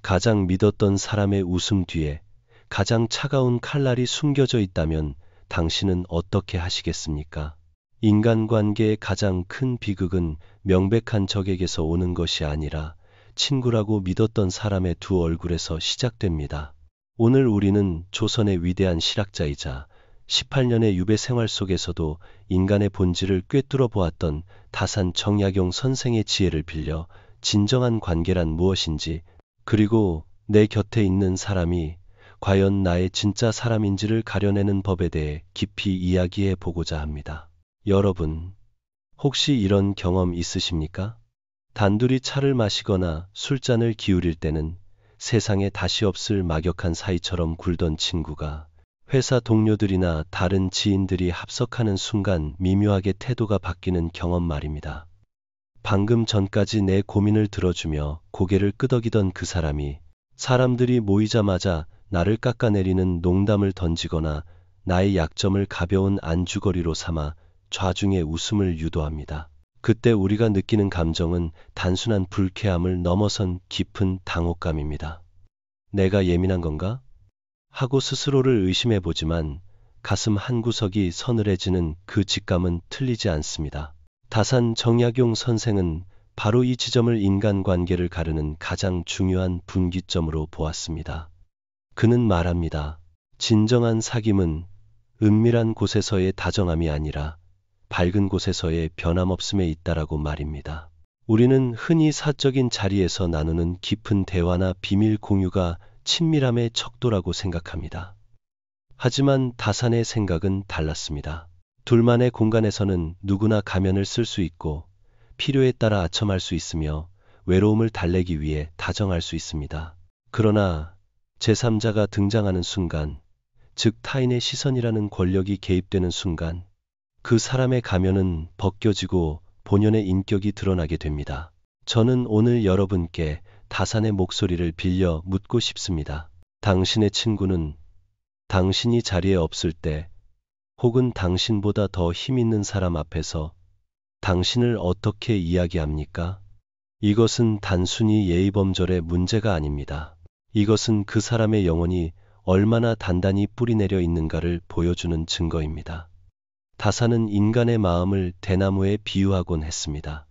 가장 믿었던 사람의 웃음 뒤에 가장 차가운 칼날이 숨겨져 있다면 당신은 어떻게 하시겠습니까? 인간관계의 가장 큰 비극은 명백한 적에게서 오는 것이 아니라 친구라고 믿었던 사람의 두 얼굴에서 시작됩니다. 오늘 우리는 조선의 위대한 실학자이자 18년의 유배 생활 속에서도 인간의 본질을 꿰뚫어 보았던 다산 정약용 선생의 지혜를 빌려 진정한 관계란 무엇인지, 그리고 내 곁에 있는 사람이 과연 나의 진짜 사람인지를 가려내는 법에 대해 깊이 이야기해 보고자 합니다. 여러분, 혹시 이런 경험 있으십니까? 단둘이 차를 마시거나 술잔을 기울일 때는 세상에 다시 없을 막역한 사이처럼 굴던 친구가 회사 동료들이나 다른 지인들이 합석하는 순간 미묘하게 태도가 바뀌는 경험 말입니다. 방금 전까지 내 고민을 들어주며 고개를 끄덕이던 그 사람이 사람들이 모이자마자 나를 깎아내리는 농담을 던지거나 나의 약점을 가벼운 안주거리로 삼아 좌중의 웃음을 유도합니다. 그때 우리가 느끼는 감정은 단순한 불쾌함을 넘어선 깊은 당혹감입니다. 내가 예민한 건가? 하고 스스로를 의심해보지만 가슴 한구석이 서늘해지는 그 직감은 틀리지 않습니다. 다산 정약용 선생은 바로 이 지점을 인간관계를 가르는 가장 중요한 분기점으로 보았습니다. 그는 말합니다. 진정한 사귐은 은밀한 곳에서의 다정함이 아니라 밝은 곳에서의 변함없음에 있다라고 말입니다. 우리는 흔히 사적인 자리에서 나누는 깊은 대화나 비밀 공유가 친밀함의 척도라고 생각합니다. 하지만 다산의 생각은 달랐습니다. 둘만의 공간에서는 누구나 가면을 쓸 수 있고 필요에 따라 아첨할 수 있으며 외로움을 달래기 위해 다정할 수 있습니다. 그러나 제3자가 등장하는 순간, 즉 타인의 시선이라는 권력이 개입되는 순간 그 사람의 가면은 벗겨지고 본연의 인격이 드러나게 됩니다. 저는 오늘 여러분께 다산의 목소리를 빌려 묻고 싶습니다. 당신의 친구는 당신이 자리에 없을 때 혹은 당신보다 더 힘있는 사람 앞에서 당신을 어떻게 이야기합니까? 이것은 단순히 예의범절의 문제가 아닙니다. 이것은 그 사람의 영혼이 얼마나 단단히 뿌리내려 있는가를 보여주는 증거입니다. 다산은 인간의 마음을 대나무에 비유하곤 했습니다.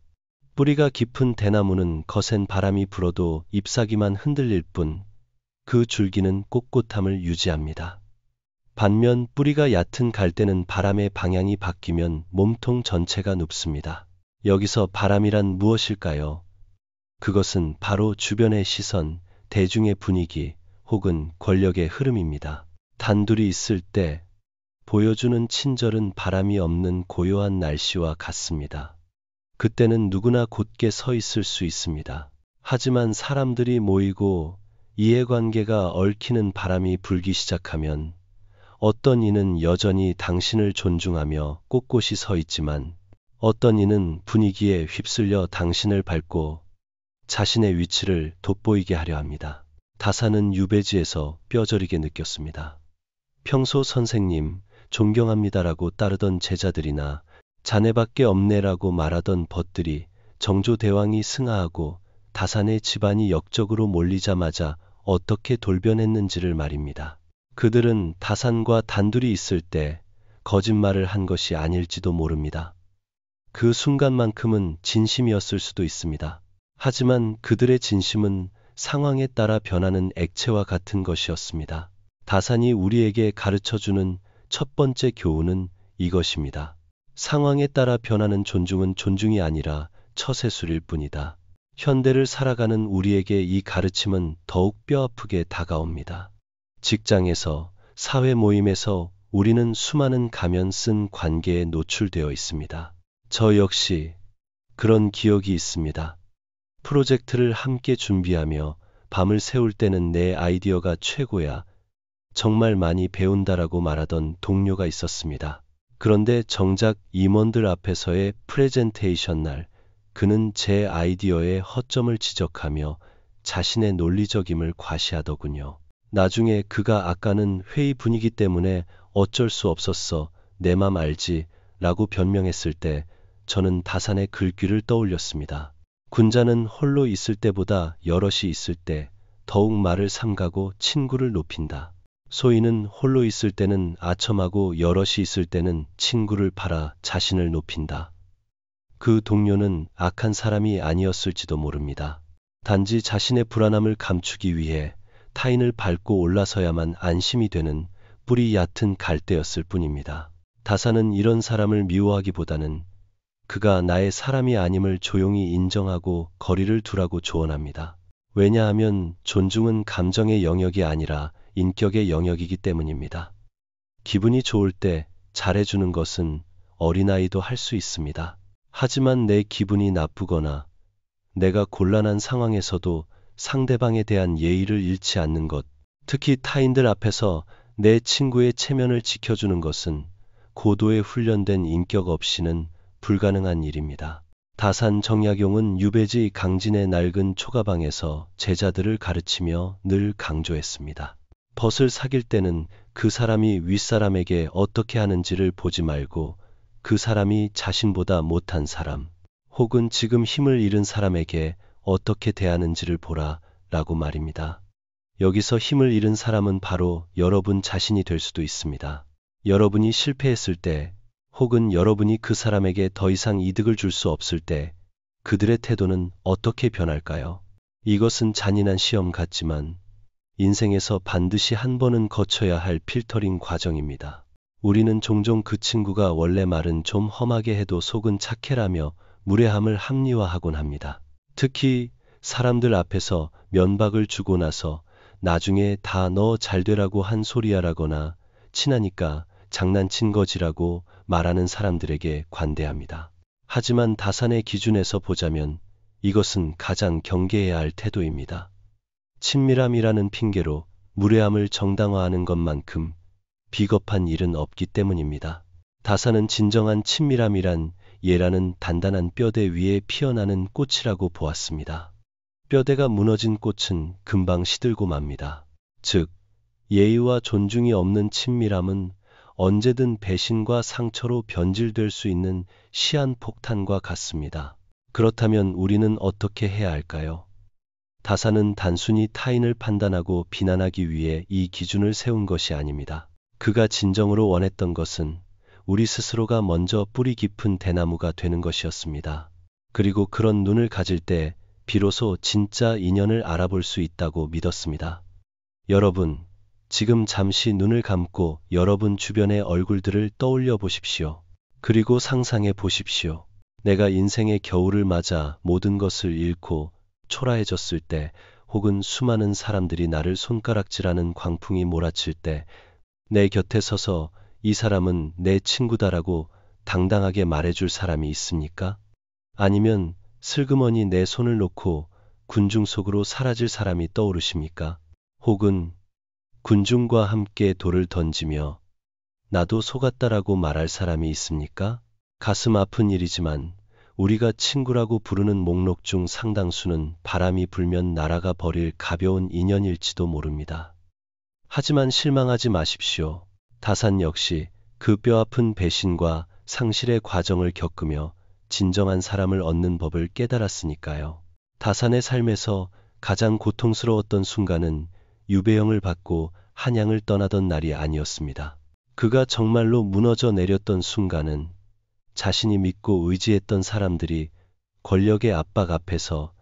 뿌리가 깊은 대나무는 거센 바람이 불어도 잎사귀만 흔들릴 뿐 그 줄기는 꼿꼿함을 유지합니다. 반면 뿌리가 얕은 갈대는 바람의 방향이 바뀌면 몸통 전체가 눕습니다. 여기서 바람이란 무엇일까요? 그것은 바로 주변의 시선, 대중의 분위기 혹은 권력의 흐름입니다. 단둘이 있을 때 보여주는 친절은 바람이 없는 고요한 날씨와 같습니다. 그때는 누구나 곧게 서 있을 수 있습니다. 하지만 사람들이 모이고 이해관계가 얽히는 바람이 불기 시작하면 어떤 이는 여전히 당신을 존중하며 꼿꼿이 서 있지만 어떤 이는 분위기에 휩쓸려 당신을 밟고 자신의 위치를 돋보이게 하려 합니다. 다산은 유배지에서 뼈저리게 느꼈습니다. 평소 선생님, 존경합니다라고 따르던 제자들이나 자네밖에 없네라고 말하던 벗들이 정조대왕이 승하하고 다산의 집안이 역적으로 몰리자마자 어떻게 돌변했는지를 말입니다. 그들은 다산과 단둘이 있을 때 거짓말을 한 것이 아닐지도 모릅니다. 그 순간만큼은 진심이었을 수도 있습니다. 하지만 그들의 진심은 상황에 따라 변하는 액체와 같은 것이었습니다. 다산이 우리에게 가르쳐주는 첫 번째 교훈은 이것입니다. 상황에 따라 변하는 존중은 존중이 아니라 처세술일 뿐이다. 현대를 살아가는 우리에게 이 가르침은 더욱 뼈아프게 다가옵니다. 직장에서, 사회 모임에서 우리는 수많은 가면 쓴 관계에 노출되어 있습니다. 저 역시 그런 기억이 있습니다. 프로젝트를 함께 준비하며 밤을 새울 때는 내 아이디어가 최고야, 정말 많이 배운다라고 말하던 동료가 있었습니다. 그런데 정작 임원들 앞에서의 프레젠테이션 날, 그는 제 아이디어의 허점을 지적하며 자신의 논리적임을 과시하더군요. 나중에 그가 아까는 회의 분위기 때문에 어쩔 수 없었어, 내 맘 알지? 라고 변명했을 때 저는 다산의 글귀를 떠올렸습니다. 군자는 홀로 있을 때보다 여럿이 있을 때 더욱 말을 삼가고 친구를 높인다. 소인은 홀로 있을 때는 아첨하고 여럿이 있을 때는 친구를 팔아 자신을 높인다. 그 동료는 악한 사람이 아니었을지도 모릅니다. 단지 자신의 불안함을 감추기 위해 타인을 밟고 올라서야만 안심이 되는 뿌리 얕은 갈대였을 뿐입니다. 다산은 이런 사람을 미워하기보다는 그가 나의 사람이 아님을 조용히 인정하고 거리를 두라고 조언합니다. 왜냐하면 존중은 감정의 영역이 아니라 인격의 영역이기 때문입니다. 기분이 좋을 때 잘해주는 것은 어린아이도 할 수 있습니다. 하지만 내 기분이 나쁘거나 내가 곤란한 상황에서도 상대방에 대한 예의를 잃지 않는 것, 특히 타인들 앞에서 내 친구의 체면을 지켜주는 것은 고도의 훈련된 인격 없이는 불가능한 일입니다. 다산 정약용은 유배지 강진의 낡은 초가방에서 제자들을 가르치며 늘 강조했습니다. 벗을 사귈 때는 그 사람이 윗사람에게 어떻게 하는지를 보지 말고 그 사람이 자신보다 못한 사람, 혹은 지금 힘을 잃은 사람에게 어떻게 대하는지를 보라 라고 말입니다. 여기서 힘을 잃은 사람은 바로 여러분 자신이 될 수도 있습니다. 여러분이 실패했을 때, 혹은 여러분이 그 사람에게 더 이상 이득을 줄 수 없을 때 그들의 태도는 어떻게 변할까요? 이것은 잔인한 시험 같지만 인생에서 반드시 한 번은 거쳐야 할 필터링 과정입니다. 우리는 종종 그 친구가 원래 말은 좀 험하게 해도 속은 착해라며 무례함을 합리화하곤 합니다. 특히 사람들 앞에서 면박을 주고 나서 나중에 다 너 잘되라고 한 소리야라거나 친하니까 장난친 거지라고 말하는 사람들에게 관대합니다. 하지만 다산의 기준에서 보자면 이것은 가장 경계해야 할 태도입니다. 친밀함이라는 핑계로 무례함을 정당화하는 것만큼 비겁한 일은 없기 때문입니다. 다산은 진정한 친밀함이란 예라는 단단한 뼈대 위에 피어나는 꽃이라고 보았습니다. 뼈대가 무너진 꽃은 금방 시들고 맙니다. 즉, 예의와 존중이 없는 친밀함은 언제든 배신과 상처로 변질될 수 있는 시한폭탄과 같습니다. 그렇다면 우리는 어떻게 해야 할까요? 다산은 단순히 타인을 판단하고 비난하기 위해 이 기준을 세운 것이 아닙니다. 그가 진정으로 원했던 것은 우리 스스로가 먼저 뿌리 깊은 대나무가 되는 것이었습니다. 그리고 그런 눈을 가질 때 비로소 진짜 인연을 알아볼 수 있다고 믿었습니다. 여러분, 지금 잠시 눈을 감고 여러분 주변의 얼굴들을 떠올려 보십시오. 그리고 상상해 보십시오. 내가 인생의 겨울을 맞아 모든 것을 잃고 초라해졌을 때, 혹은 수많은 사람들이 나를 손가락질하는 광풍이 몰아칠 때 내 곁에 서서 이 사람은 내 친구다라고 당당하게 말해줄 사람이 있습니까? 아니면 슬그머니 내 손을 놓고 군중 속으로 사라질 사람이 떠오르십니까? 혹은 군중과 함께 돌을 던지며 나도 속았다라고 말할 사람이 있습니까? 가슴 아픈 일이지만 우리가 친구라고 부르는 목록 중 상당수는 바람이 불면 날아가 버릴 가벼운 인연일지도 모릅니다. 하지만 실망하지 마십시오. 다산 역시 그 뼈아픈 배신과 상실의 과정을 겪으며 진정한 사람을 얻는 법을 깨달았으니까요. 다산의 삶에서 가장 고통스러웠던 순간은 유배형을 받고 한양을 떠나던 날이 아니었습니다. 그가 정말로 무너져 내렸던 순간은 자신이 믿고 의지했던 사람들이 권력의 압박 앞에서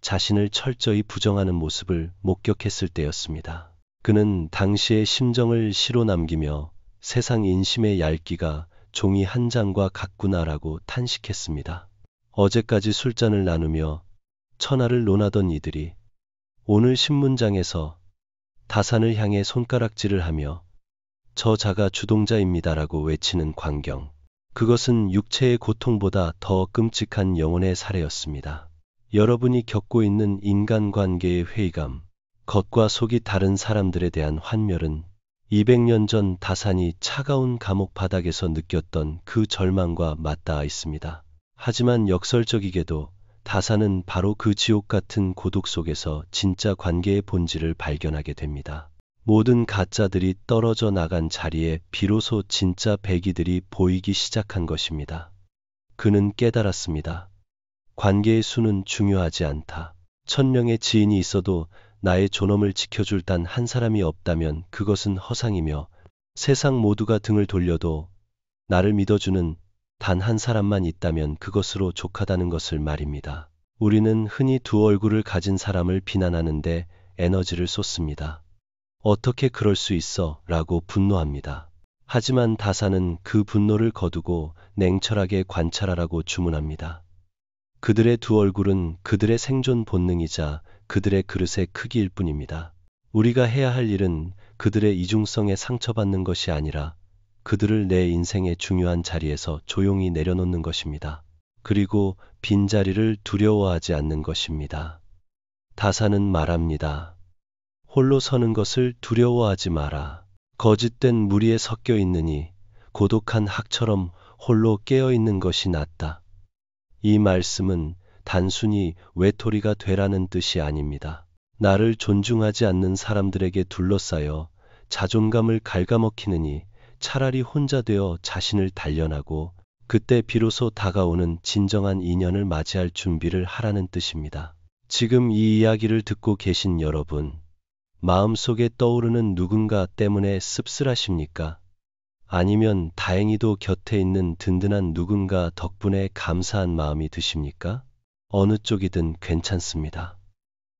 자신을 철저히 부정하는 모습을 목격했을 때였습니다. 그는 당시의 심정을 시로 남기며 세상 인심의 얇기가 종이 한 장과 같구나라고 탄식했습니다. 어제까지 술잔을 나누며 천하를 논하던 이들이 오늘 신문장에서 다산을 향해 손가락질을 하며 저 자가 주동자입니다라고 외치는 광경. 그것은 육체의 고통보다 더 끔찍한 영혼의 살해였습니다. 여러분이 겪고 있는 인간관계의 회의감, 겉과 속이 다른 사람들에 대한 환멸은 200년 전 다산이 차가운 감옥 바닥에서 느꼈던 그 절망과 맞닿아 있습니다. 하지만 역설적이게도 다산은 바로 그 지옥 같은 고독 속에서 진짜 관계의 본질을 발견하게 됩니다. 모든 가짜들이 떨어져 나간 자리에 비로소 진짜 배기들이 보이기 시작한 것입니다. 그는 깨달았습니다. 관계의 수는 중요하지 않다. 1000명의 지인이 있어도 나의 존엄을 지켜줄 단 한 사람이 없다면 그것은 허상이며 세상 모두가 등을 돌려도 나를 믿어주는 단 한 사람만 있다면 그것으로 족하다는 것을 말입니다. 우리는 흔히 두 얼굴을 가진 사람을 비난하는데 에너지를 쏟습니다. 어떻게 그럴 수 있어? 라고 분노합니다. 하지만 다사는 그 분노를 거두고 냉철하게 관찰하라고 주문합니다. 그들의 두 얼굴은 그들의 생존 본능이자 그들의 그릇의 크기일 뿐입니다. 우리가 해야 할 일은 그들의 이중성에 상처받는 것이 아니라 그들을 내 인생의 중요한 자리에서 조용히 내려놓는 것입니다. 그리고 빈자리를 두려워하지 않는 것입니다. 다사는 말합니다. 홀로 서는 것을 두려워하지 마라. 거짓된 무리에 섞여 있느니 고독한 학처럼 홀로 깨어 있는 것이 낫다. 이 말씀은 단순히 외톨이가 되라는 뜻이 아닙니다. 나를 존중하지 않는 사람들에게 둘러싸여 자존감을 갉아먹히느니 차라리 혼자 되어 자신을 단련하고 그때 비로소 다가오는 진정한 인연을 맞이할 준비를 하라는 뜻입니다. 지금 이 이야기를 듣고 계신 여러분, 마음속에 떠오르는 누군가 때문에 씁쓸하십니까? 아니면 다행히도 곁에 있는 든든한 누군가 덕분에 감사한 마음이 드십니까? 어느 쪽이든 괜찮습니다.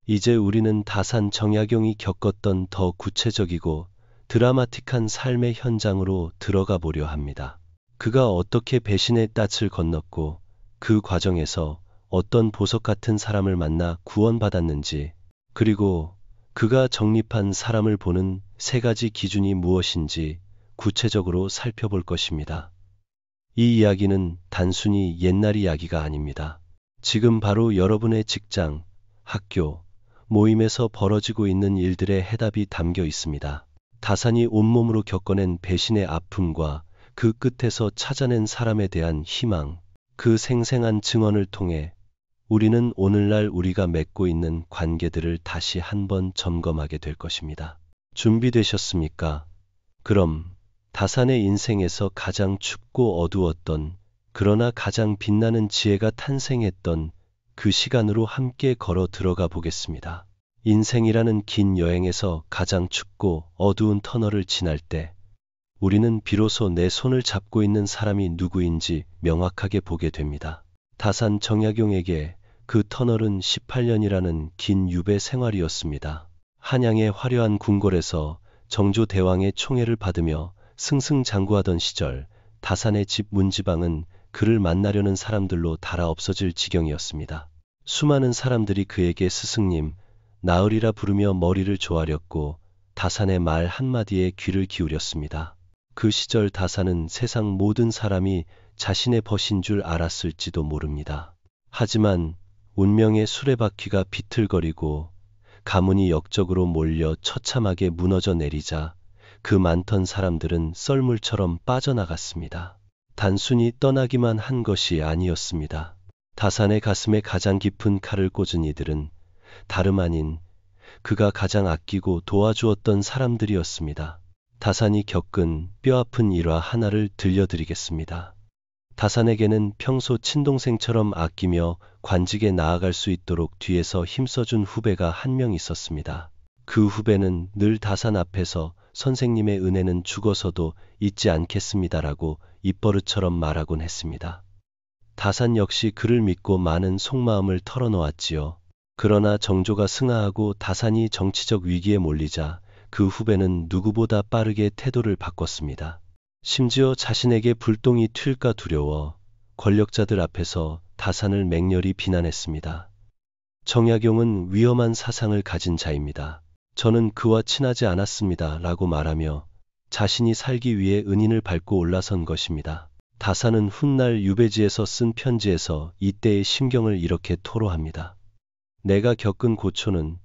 이제 우리는 다산 정약용이 겪었던 더 구체적이고 드라마틱한 삶의 현장으로 들어가 보려 합니다. 그가 어떻게 배신의 닻을 건넜고 그 과정에서 어떤 보석 같은 사람을 만나 구원받았는지, 그리고 그가 정립한 사람을 보는 세 가지 기준이 무엇인지 구체적으로 살펴볼 것입니다. 이 이야기는 단순히 옛날 이야기가 아닙니다. 지금 바로 여러분의 직장, 학교, 모임에서 벌어지고 있는 일들의 해답이 담겨 있습니다. 다산이 온몸으로 겪어낸 배신의 아픔과 그 끝에서 찾아낸 사람에 대한 희망, 그 생생한 증언을 통해 우리는 오늘날 우리가 맺고 있는 관계들을 다시 한번 점검하게 될 것입니다. 준비되셨습니까? 그럼 다산의 인생에서 가장 춥고 어두웠던, 그러나 가장 빛나는 지혜가 탄생했던 그 시간으로 함께 걸어 들어가 보겠습니다. 인생이라는 긴 여행에서 가장 춥고 어두운 터널을 지날 때 우리는 비로소 내 손을 잡고 있는 사람이 누구인지 명확하게 보게 됩니다. 다산 정약용에게 그 터널은 18년이라는 긴 유배 생활이었습니다. 한양의 화려한 궁궐에서 정조대왕의 총애를 받으며 승승장구하던 시절, 다산의 집 문지방은 그를 만나려는 사람들로 달아 없어질 지경이었습니다. 수많은 사람들이 그에게 스승님, 나으리라 부르며 머리를 조아렸고 다산의 말 한마디에 귀를 기울였습니다. 그 시절 다산은 세상 모든 사람이 자신의 벗인 줄 알았을지도 모릅니다. 하지만 운명의 수레바퀴가 비틀거리고 가문이 역적으로 몰려 처참하게 무너져 내리자 그 많던 사람들은 썰물처럼 빠져나갔습니다. 단순히 떠나기만 한 것이 아니었습니다. 다산의 가슴에 가장 깊은 칼을 꽂은 이들은 다름 아닌 그가 가장 아끼고 도와주었던 사람들이었습니다. 다산이 겪은 뼈아픈 일화 하나를 들려드리겠습니다. 다산에게는 평소 친동생처럼 아끼며 관직에 나아갈 수 있도록 뒤에서 힘써준 후배가 한 명 있었습니다. 그 후배는 늘 다산 앞에서 선생님의 은혜는 죽어서도 잊지 않겠습니다라고 입버릇처럼 말하곤 했습니다. 다산 역시 그를 믿고 많은 속마음을 털어놓았지요. 그러나 정조가 승하하고 다산이 정치적 위기에 몰리자 그 후배는 누구보다 빠르게 태도를 바꿨습니다. 심지어 자신에게 불똥이 튈까 두려워 권력자들 앞에서 다산을 맹렬히 비난했습니다. 정약용은 위험한 사상을 가진 자입니다. 저는 그와 친하지 않았습니다. 라고 말하며 자신이 살기 위해 은인을 밟고 올라선 것입니다. 다산은 훗날 유배지에서 쓴 편지에서 이때의 심경을 이렇게 토로합니다. 내가 겪은 고초는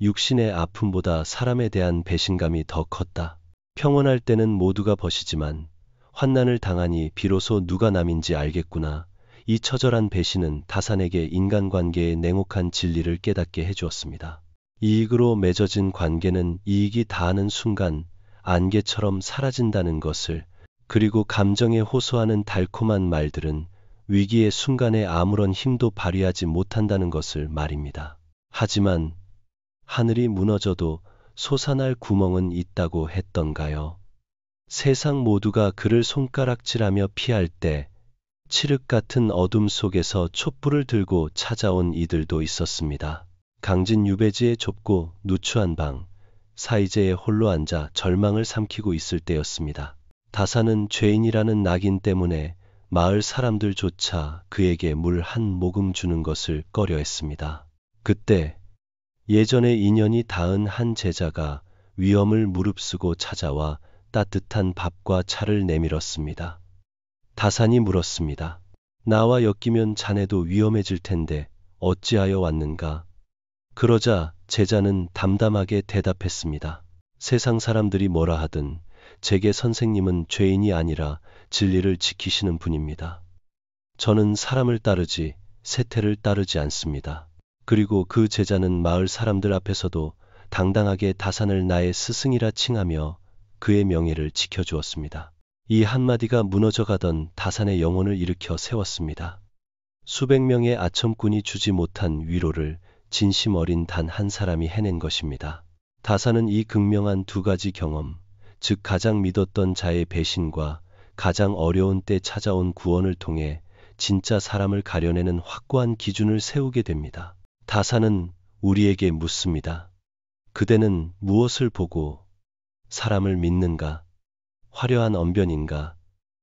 육신의 아픔보다 사람에 대한 배신감이 더 컸다. 평온할 때는 모두가 벗이지만 환난을 당하니 비로소 누가 남인지 알겠구나. 이 처절한 배신은 다산에게 인간관계의 냉혹한 진리를 깨닫게 해주었습니다. 이익으로 맺어진 관계는 이익이 다하는 순간 안개처럼 사라진다는 것을, 그리고 감정에 호소하는 달콤한 말들은 위기의 순간에 아무런 힘도 발휘하지 못한다는 것을 말입니다. 하지만 하늘이 무너져도 솟아날 구멍은 있다고 했던가요? 세상 모두가 그를 손가락질하며 피할 때 칠흑 같은 어둠 속에서 촛불을 들고 찾아온 이들도 있었습니다. 강진 유배지의 좁고 누추한 방, 사이제에 홀로 앉아 절망을 삼키고 있을 때였습니다. 다사는 죄인이라는 낙인 때문에 마을 사람들조차 그에게 물 한 모금 주는 것을 꺼려했습니다. 그때 예전에 인연이 닿은 한 제자가 위험을 무릅쓰고 찾아와 따뜻한 밥과 차를 내밀었습니다. 다산이 물었습니다. 나와 엮이면 자네도 위험해질 텐데 어찌하여 왔는가? 그러자 제자는 담담하게 대답했습니다. 세상 사람들이 뭐라 하든 제게 선생님은 죄인이 아니라 진리를 지키시는 분입니다. 저는 사람을 따르지 세태를 따르지 않습니다. 그리고 그 제자는 마을 사람들 앞에서도 당당하게 다산을 나의 스승이라 칭하며 그의 명예를 지켜주었습니다. 이 한마디가 무너져가던 다산의 영혼을 일으켜 세웠습니다. 수백 명의 아첨꾼이 주지 못한 위로를 진심 어린 단 한 사람이 해낸 것입니다. 다산은 이 극명한 두 가지 경험, 즉 가장 믿었던 자의 배신과 가장 어려운 때 찾아온 구원을 통해 진짜 사람을 가려내는 확고한 기준을 세우게 됩니다. 다산은 우리에게 묻습니다. 그대는 무엇을 보고 사람을 믿는가? 화려한 언변인가?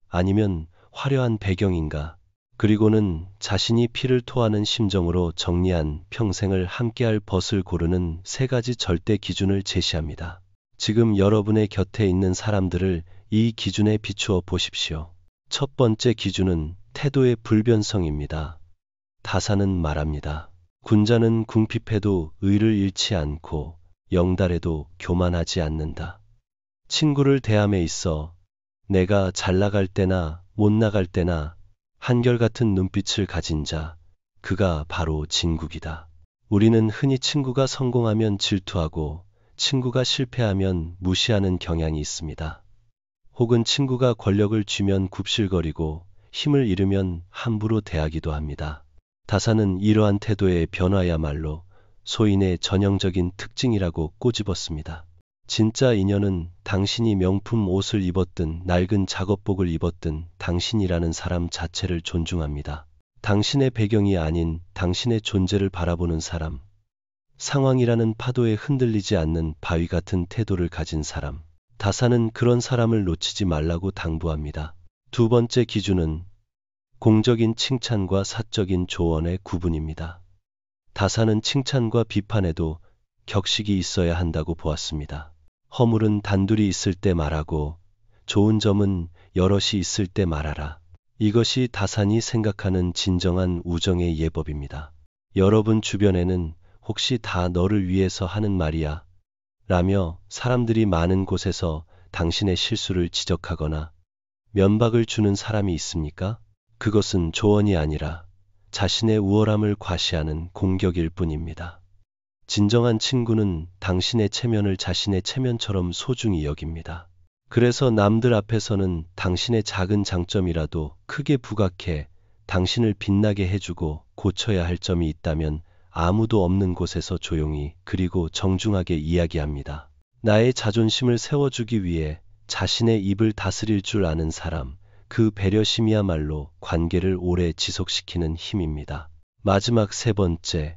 아니면 화려한 배경인가? 그리고는 자신이 피를 토하는 심정으로 정리한 평생을 함께할 벗을 고르는 세 가지 절대 기준을 제시합니다. 지금 여러분의 곁에 있는 사람들을 이 기준에 비추어 보십시오. 첫 번째 기준은 태도의 불변성입니다. 다사는 말합니다. 군자는 궁핍해도 의를 잃지 않고 영달해도 교만하지 않는다. 친구를 대함에 있어 내가 잘 나갈 때나 못 나갈 때나 한결같은 눈빛을 가진 자, 그가 바로 진국이다. 우리는 흔히 친구가 성공하면 질투하고 친구가 실패하면 무시하는 경향이 있습니다. 혹은 친구가 권력을 쥐면 굽실거리고 힘을 잃으면 함부로 대하기도 합니다. 다사는 이러한 태도의 변화야말로 소인의 전형적인 특징이라고 꼬집었습니다. 진짜 인연은 당신이 명품 옷을 입었든 낡은 작업복을 입었든 당신이라는 사람 자체를 존중합니다. 당신의 배경이 아닌 당신의 존재를 바라보는 사람, 상황이라는 파도에 흔들리지 않는 바위 같은 태도를 가진 사람, 다사는 그런 사람을 놓치지 말라고 당부합니다. 두 번째 기준은 공적인 칭찬과 사적인 조언의 구분입니다. 다사는 칭찬과 비판에도 격식이 있어야 한다고 보았습니다. 허물은 단둘이 있을 때 말하고 좋은 점은 여럿이 있을 때 말하라. 이것이 다산이 생각하는 진정한 우정의 예법입니다. 여러분 주변에는 혹시 다 너를 위해서 하는 말이야 라며 사람들이 많은 곳에서 당신의 실수를 지적하거나 면박을 주는 사람이 있습니까? 그것은 조언이 아니라 자신의 우월함을 과시하는 공격일 뿐입니다. 진정한 친구는 당신의 체면을 자신의 체면처럼 소중히 여깁니다. 그래서 남들 앞에서는 당신의 작은 장점이라도 크게 부각해 당신을 빛나게 해주고 고쳐야 할 점이 있다면 아무도 없는 곳에서 조용히 그리고 정중하게 이야기합니다. 나의 자존심을 세워주기 위해 자신의 입을 다스릴 줄 아는 사람, 그 배려심이야말로 관계를 오래 지속시키는 힘입니다. 마지막 세 번째,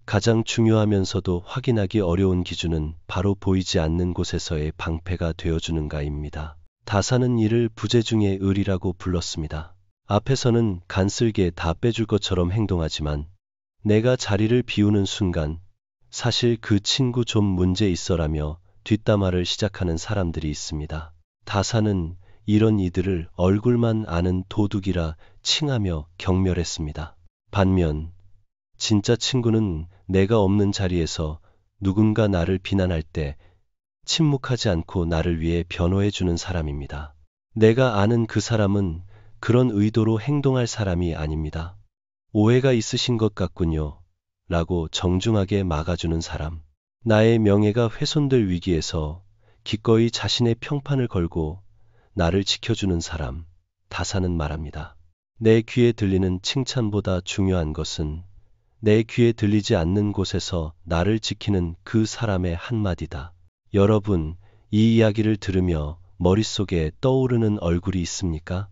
가장 중요하면서도 확인하기 어려운 기준은 바로 보이지 않는 곳에서의 방패가 되어주는가입니다. 다사는 이를 부재 중의 을이라고 불렀습니다. 앞에서는 간쓸게 다 빼줄 것처럼 행동하지만 내가 자리를 비우는 순간 사실 그 친구 좀 문제 있어라며 뒷담화를 시작하는 사람들이 있습니다. 다사는 이런 이들을 얼굴만 아는 도둑이라 칭하며 경멸했습니다. 반면 진짜 친구는 내가 없는 자리에서 누군가 나를 비난할 때 침묵하지 않고 나를 위해 변호해주는 사람입니다. 내가 아는 그 사람은 그런 의도로 행동할 사람이 아닙니다. 오해가 있으신 것 같군요. 라고 정중하게 막아주는 사람. 나의 명예가 훼손될 위기에서 기꺼이 자신의 평판을 걸고 나를 지켜주는 사람. 다사는 말합니다. 내 귀에 들리는 칭찬보다 중요한 것은 내 귀에 들리지 않는 곳에서 나를 지키는 그 사람의 한마디다. 여러분, 이 이야기를 들으며 머릿속에 떠오르는 얼굴이 있습니까?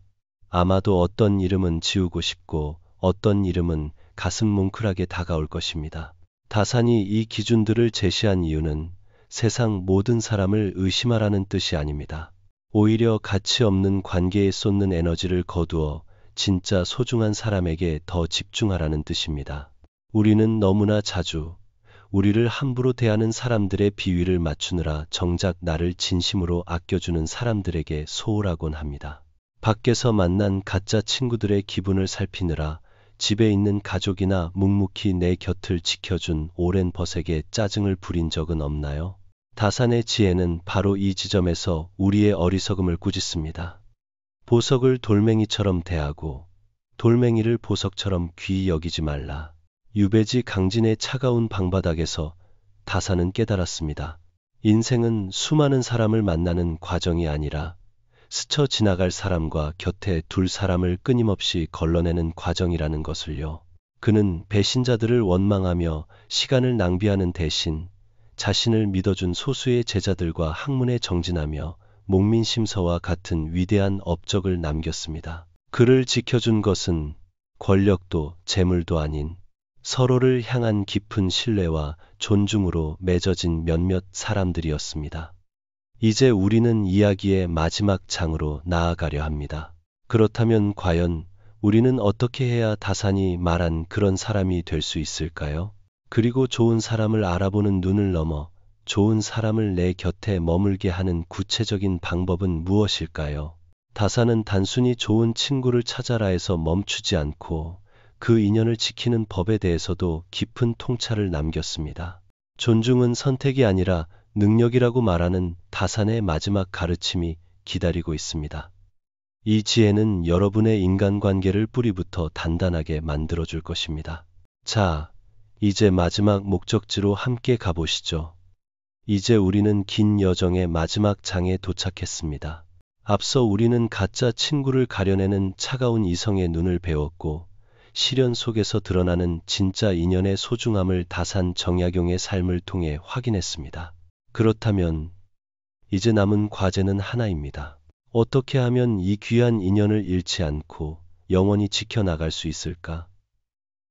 아마도 어떤 이름은 지우고 싶고 어떤 이름은 가슴 뭉클하게 다가올 것입니다. 다산이 이 기준들을 제시한 이유는 세상 모든 사람을 의심하라는 뜻이 아닙니다. 오히려 가치 없는 관계에 쏟는 에너지를 거두어 진짜 소중한 사람에게 더 집중하라는 뜻입니다. 우리는 너무나 자주 우리를 함부로 대하는 사람들의 비위를 맞추느라 정작 나를 진심으로 아껴주는 사람들에게 소홀하곤 합니다. 밖에서 만난 가짜 친구들의 기분을 살피느라 집에 있는 가족이나 묵묵히 내 곁을 지켜준 오랜 벗에게 짜증을 부린 적은 없나요? 다산의 지혜는 바로 이 지점에서 우리의 어리석음을 꾸짖습니다. 보석을 돌멩이처럼 대하고 돌멩이를 보석처럼 귀히 여기지 말라. 유배지 강진의 차가운 방바닥에서 다산은 깨달았습니다. 인생은 수많은 사람을 만나는 과정이 아니라 스쳐 지나갈 사람과 곁에 둘 사람을 끊임없이 걸러내는 과정이라는 것을요. 그는 배신자들을 원망하며 시간을 낭비하는 대신 자신을 믿어준 소수의 제자들과 학문에 정진하며 목민심서와 같은 위대한 업적을 남겼습니다. 그를 지켜준 것은 권력도 재물도 아닌 서로를 향한 깊은 신뢰와 존중으로 맺어진 몇몇 사람들이었습니다. 이제 우리는 이야기의 마지막 장으로 나아가려 합니다. 그렇다면 과연 우리는 어떻게 해야 다산이 말한 그런 사람이 될 수 있을까요? 그리고 좋은 사람을 알아보는 눈을 넘어 좋은 사람을 내 곁에 머물게 하는 구체적인 방법은 무엇일까요? 다산은 단순히 좋은 친구를 찾아라 해서 멈추지 않고 그 인연을 지키는 법에 대해서도 깊은 통찰을 남겼습니다. 존중은 선택이 아니라 능력이라고 말하는 다산의 마지막 가르침이 기다리고 있습니다. 이 지혜는 여러분의 인간관계를 뿌리부터 단단하게 만들어줄 것입니다. 자, 이제 마지막 목적지로 함께 가보시죠. 이제 우리는 긴 여정의 마지막 장에 도착했습니다. 앞서 우리는 가짜 친구를 가려내는 차가운 이성의 눈을 배웠고 시련 속에서 드러나는 진짜 인연의 소중함을 다산 정약용의 삶을 통해 확인했습니다. 그렇다면 이제 남은 과제는 하나입니다. 어떻게 하면 이 귀한 인연을 잃지 않고 영원히 지켜나갈 수 있을까?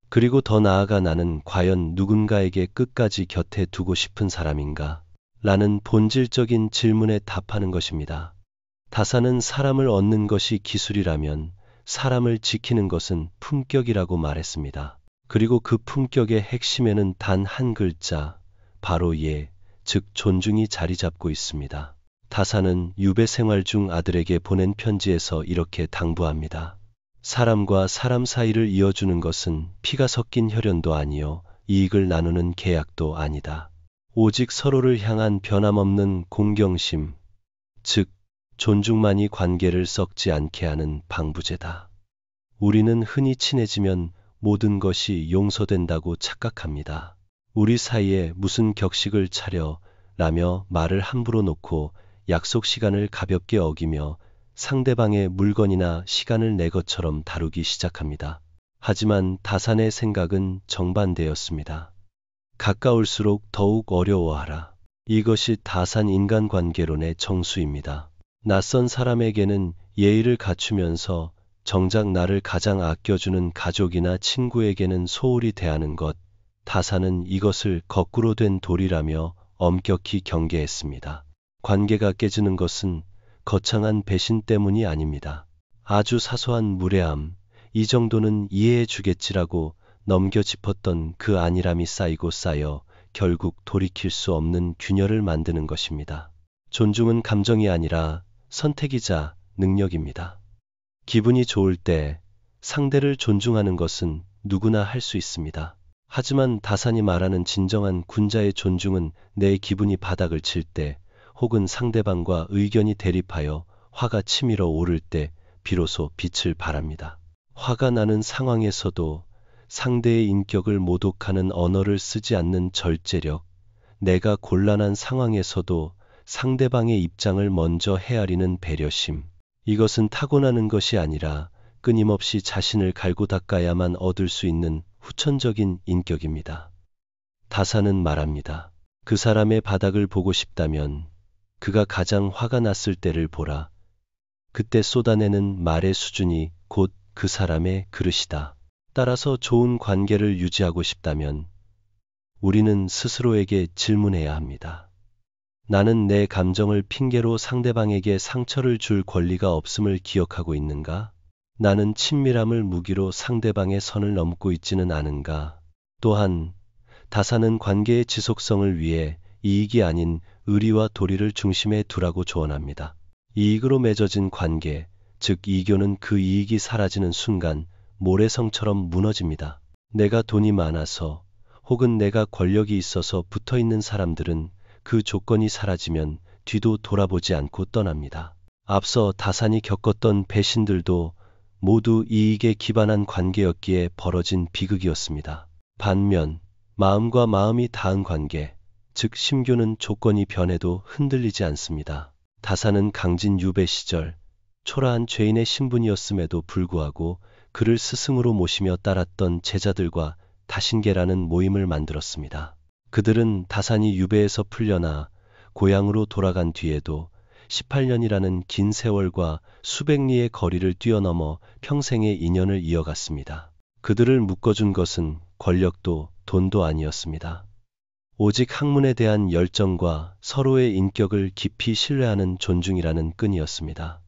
그리고 더 나아가 나는 과연 누군가에게 끝까지 곁에 두고 싶은 사람인가? 라는 본질적인 질문에 답하는 것입니다. 다산은 사람을 얻는 것이 기술이라면 사람을 지키는 것은 품격이라고 말했습니다. 그리고 그 품격의 핵심에는 단 한 글자, 바로 예, 즉 존중이 자리 잡고 있습니다. 다산은 유배 생활 중 아들에게 보낸 편지에서 이렇게 당부합니다. 사람과 사람 사이를 이어주는 것은 피가 섞인 혈연도 아니요 이익을 나누는 계약도 아니다. 오직 서로를 향한 변함없는 공경심, 즉 존중만이 관계를 썩지 않게 하는 방부제다. 우리는 흔히 친해지면 모든 것이 용서된다고 착각합니다. 우리 사이에 무슨 격식을 차려 라며 말을 함부로 놓고 약속 시간을 가볍게 어기며 상대방의 물건이나 시간을 내 것처럼 다루기 시작합니다. 하지만 다산의 생각은 정반대였습니다. 가까울수록 더욱 어려워하라. 이것이 다산 인간관계론의 정수입니다. 낯선 사람에게는 예의를 갖추면서 정작 나를 가장 아껴주는 가족이나 친구에게는 소홀히 대하는 것, 다산은 이것을 거꾸로 된 도리라며 엄격히 경계했습니다. 관계가 깨지는 것은 거창한 배신 때문이 아닙니다. 아주 사소한 무례함, 이 정도는 이해해 주겠지라고 넘겨 짚었던 그 안일함이 쌓이고 쌓여 결국 돌이킬 수 없는 균열을 만드는 것입니다. 존중은 감정이 아니라 선택이자 능력입니다. 기분이 좋을 때 상대를 존중하는 것은 누구나 할 수 있습니다. 하지만 다산이 말하는 진정한 군자의 존중은 내 기분이 바닥을 칠 때 혹은 상대방과 의견이 대립하여 화가 치밀어 오를 때 비로소 빛을 발합니다. 화가 나는 상황에서도 상대의 인격을 모독하는 언어를 쓰지 않는 절제력, 내가 곤란한 상황에서도 상대방의 입장을 먼저 헤아리는 배려심, 이것은 타고나는 것이 아니라 끊임없이 자신을 갈고 닦아야만 얻을 수 있는 후천적인 인격입니다. 다사는 말합니다. 그 사람의 바닥을 보고 싶다면 그가 가장 화가 났을 때를 보라. 그때 쏟아내는 말의 수준이 곧 그 사람의 그릇이다. 따라서 좋은 관계를 유지하고 싶다면 우리는 스스로에게 질문해야 합니다. 나는 내 감정을 핑계로 상대방에게 상처를 줄 권리가 없음을 기억하고 있는가? 나는 친밀함을 무기로 상대방의 선을 넘고 있지는 않은가? 또한 다사는 관계의 지속성을 위해 이익이 아닌 의리와 도리를 중심에 두라고 조언합니다. 이익으로 맺어진 관계, 즉 이교는 그 이익이 사라지는 순간 모래성처럼 무너집니다. 내가 돈이 많아서 혹은 내가 권력이 있어서 붙어있는 사람들은 그 조건이 사라지면 뒤도 돌아보지 않고 떠납니다. 앞서 다산이 겪었던 배신들도 모두 이익에 기반한 관계였기에 벌어진 비극이었습니다. 반면 마음과 마음이 닿은 관계, 즉 심교는 조건이 변해도 흔들리지 않습니다. 다산은 강진 유배 시절 초라한 죄인의 신분이었음에도 불구하고 그를 스승으로 모시며 따랐던 제자들과 다신계라는 모임을 만들었습니다. 그들은 다산이 유배에서 풀려나 고향으로 돌아간 뒤에도 18년이라는 긴 세월과 수백 리의 거리를 뛰어넘어 평생의 인연을 이어갔습니다. 그들을 묶어준 것은 권력도 돈도 아니었습니다. 오직 학문에 대한 열정과 서로의 인격을 깊이 신뢰하는 존중이라는 끈이었습니다.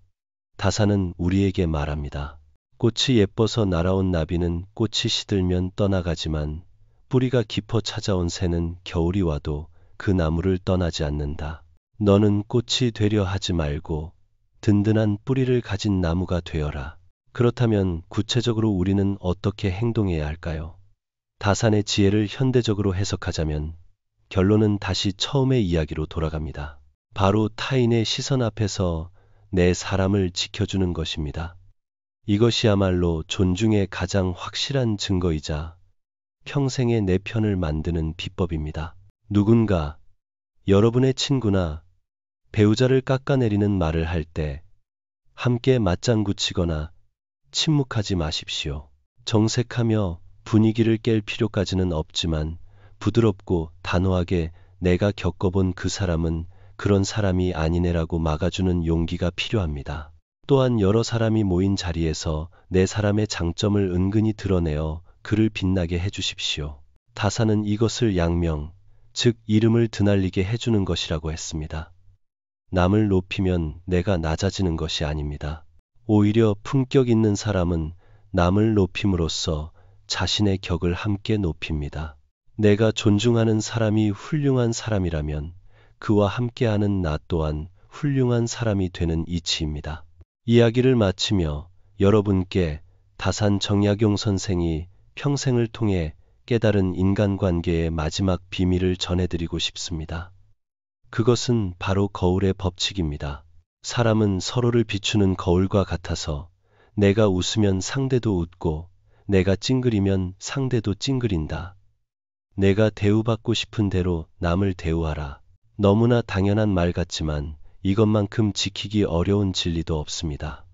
다산은 우리에게 말합니다. 꽃이 예뻐서 날아온 나비는 꽃이 시들면 떠나가지만 뿌리가 깊어 찾아온 새는 겨울이 와도 그 나무를 떠나지 않는다. 너는 꽃이 되려 하지 말고 든든한 뿌리를 가진 나무가 되어라. 그렇다면 구체적으로 우리는 어떻게 행동해야 할까요? 다산의 지혜를 현대적으로 해석하자면 결론은 다시 처음의 이야기로 돌아갑니다. 바로 타인의 시선 앞에서 내 사람을 지켜주는 것입니다. 이것이야말로 존중의 가장 확실한 증거이자 평생의 내 편을 만드는 비법입니다. 누군가 여러분의 친구나 배우자를 깎아내리는 말을 할 때 함께 맞장구 치거나 침묵하지 마십시오. 정색하며 분위기를 깰 필요까지는 없지만 부드럽고 단호하게 내가 겪어본 그 사람은 그런 사람이 아니네라고 막아주는 용기가 필요합니다. 또한 여러 사람이 모인 자리에서 내 사람의 장점을 은근히 드러내어 그를 빛나게 해주십시오. 다사는 이것을 양명, 즉 이름을 드날리게 해주는 것이라고 했습니다. 남을 높이면 내가 낮아지는 것이 아닙니다. 오히려 품격 있는 사람은 남을 높임으로써 자신의 격을 함께 높입니다. 내가 존중하는 사람이 훌륭한 사람이라면 그와 함께하는 나 또한 훌륭한 사람이 되는 이치입니다. 이야기를 마치며 여러분께 다산 정약용 선생이 평생을 통해 깨달은 인간관계의 마지막 비밀을 전해드리고 싶습니다. 그것은 바로 거울의 법칙입니다. 사람은 서로를 비추는 거울과 같아서 내가 웃으면 상대도 웃고 내가 찡그리면 상대도 찡그린다. 내가 대우받고 싶은 대로 남을 대우하라. 너무나 당연한 말 같지만 이것만큼 지키기 어려운 진리도 없습니다.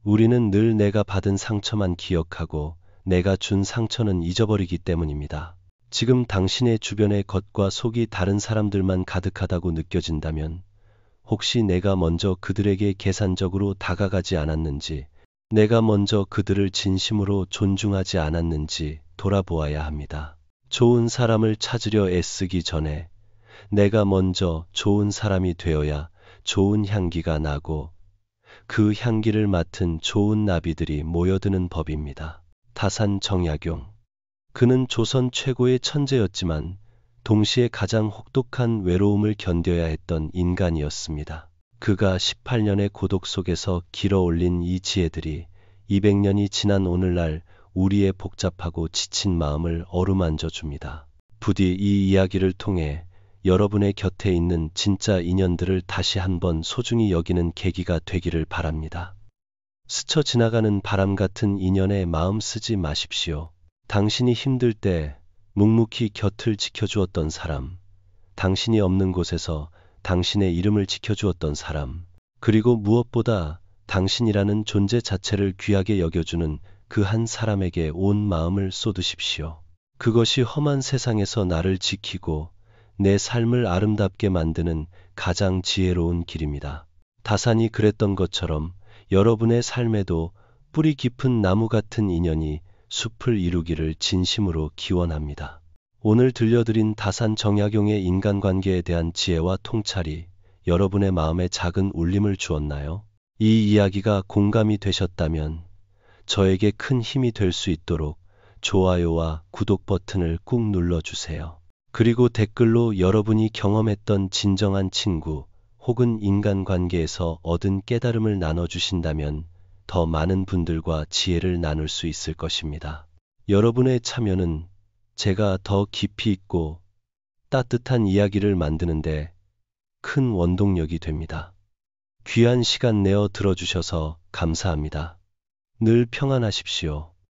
우리는 늘 내가 받은 상처만 기억하고 내가 준 상처는 잊어버리기 때문입니다. 지금 당신의 주변의 겉과 속이 다른 사람들만 가득하다고 느껴진다면 혹시 내가 먼저 그들에게 계산적으로 다가가지 않았는지, 내가 먼저 그들을 진심으로 존중하지 않았는지 돌아보아야 합니다. 좋은 사람을 찾으려 애쓰기 전에 내가 먼저 좋은 사람이 되어야 좋은 향기가 나고 그 향기를 맡은 좋은 나비들이 모여드는 법입니다. 다산 정약용. 그는 조선 최고의 천재였지만 동시에 가장 혹독한 외로움을 견뎌야 했던 인간이었습니다. 그가 18년의 고독 속에서 길어 올린 이 지혜들이 200년이 지난 오늘날 우리의 복잡하고 지친 마음을 어루만져 줍니다. 부디 이 이야기를 통해 여러분의 곁에 있는 진짜 인연들을 다시 한번 소중히 여기는 계기가 되기를 바랍니다. 스쳐 지나가는 바람 같은 인연에 마음 쓰지 마십시오. 당신이 힘들 때 묵묵히 곁을 지켜주었던 사람, 당신이 없는 곳에서 당신의 이름을 지켜주었던 사람, 그리고 무엇보다 당신이라는 존재 자체를 귀하게 여겨주는 그 한 사람에게 온 마음을 쏟으십시오. 그것이 험한 세상에서 나를 지키고 내 삶을 아름답게 만드는 가장 지혜로운 길입니다. 다산이 그랬던 것처럼 여러분의 삶에도 뿌리 깊은 나무 같은 인연이 숲을 이루기를 진심으로 기원합니다. 오늘 들려드린 다산 정약용의 인간관계에 대한 지혜와 통찰이 여러분의 마음에 작은 울림을 주었나요? 이 이야기가 공감이 되셨다면 저에게 큰 힘이 될 수 있도록 좋아요와 구독 버튼을 꾹 눌러주세요. 그리고 댓글로 여러분이 경험했던 진정한 친구 혹은 인간관계에서 얻은 깨달음을 나눠주신다면 더 많은 분들과 지혜를 나눌 수 있을 것입니다. 여러분의 참여는 제가 더 깊이 있고 따뜻한 이야기를 만드는데 큰 원동력이 됩니다. 귀한 시간 내어 들어주셔서 감사합니다. 늘 평안하십시오.